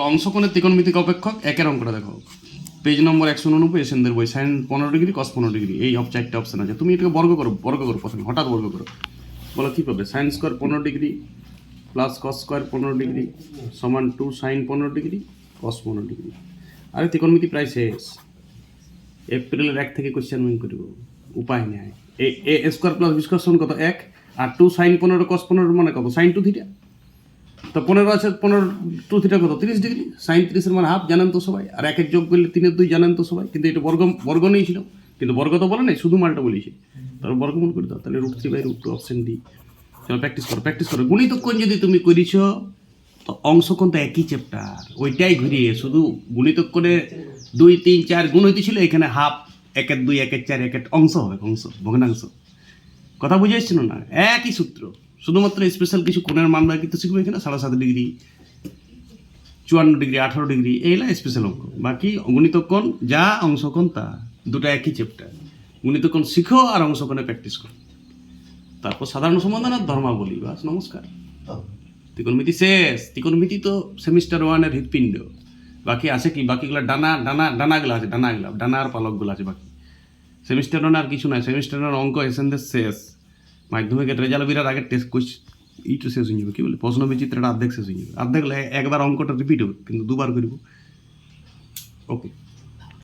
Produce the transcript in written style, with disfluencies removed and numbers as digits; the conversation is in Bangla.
অংশকোণের ত্রিকোণমিতিক অপেক্ষক একের অঙ্কটা দেখো, পেজ নম্বর 189 এসেনদের বই, সাইন 15 ডিগ্রি কস 15 ডিগ্রি, এই চারটে অপশন আছে। তুমি এটাকে বর্গ করো প্রথমে, হঠাৎ বর্গ করো, বলো কী পাবে? Sine square 15 degree plus cos square 15 degree সমান 2 সাইন 15 ডিগ্রি কস 15 ডিগ্রি। আরে ত্রিকোণমিতি প্রায় শেষ, এপ্রিলের 1 থেকে কোশ্চেন উইন করব, উপায় নেই। এ স্কোয়ার প্লাস বি স্কোয়ার সমান কত? 1, আর 2 সাইন 15 কস 15 মানে কত? Sine 2 theta. তো 15 আছে, 15 2 থিটা কত? 30 ডিগ্রি। সাইন 30 মানে হাফ, জানেন তো সবাই। আর 1 যোগ করলে 3 2 জানেন তো সবাই। কিন্তু এটা বর্গ নিয়েছিল, কিন্তু বর্গ তো বলে নাই, শুধু মানটা বলেছি। তারপর বর্গমূল করে দাও, তাহলে √3/√2 অপশন ডি। চলো প্র্যাকটিস করো। গুণিতক কোণ যদি তুমি করিছ, তো অংশকোণ তো একই চ্যাপ্টার, ওইটাই ঘুরিয়ে শুধু গুণিতক কোণে 2 3 4 গুণ হইতেছিল, এখানে হাফ 1 2 1 4 1 অংশ হবে, ভগ্নাংশ। কথা বুঝে এসছিল না? একই সূত্র, শুধুমাত্র স্পেশাল কিছু কোণের মান বার করতে শিখবো এখানে। 7.5 ডিগ্রি, 54 ডিগ্রি, 18 ডিগ্রি, এইগুলা স্পেশাল অঙ্ক। বাকি গণিত কোণ যা, অংশকোণ তা, দুটো একই চ্যাপ্টার। গণিত কোণ শিখো আর অংশকোণে প্র্যাকটিস করো, তারপর সাধারণ সমাধান আর ধর্মাবলী, বাস নমস্কার। ত্রিকোণমিতি শেষ। ত্রিকোণমিতি তো সেমিস্টার 1-এর হৃৎপিণ্ড। বাকি আছে কি? বাকিগুলো ডানাগুলো আছে, ডানা আর পালকগুলো আছে বাকি। সেমিস্টার 1 আর কিছু নাই। সেমিস্টার 1 অঙ্ক এসেন্সের শেষ। মাধ্যমিকের রেজাল্ট বেরার আগে টেস্ট এইটা শেষ হয়ে যাবে, কি বলে, প্রশ্ন বিচিত্রটা অর্ধেক শেষ হয়ে যাবে। অর্ধেক একবার অঙ্কটা রিপিট হবে, কিন্তু দুবার করব। ওকে।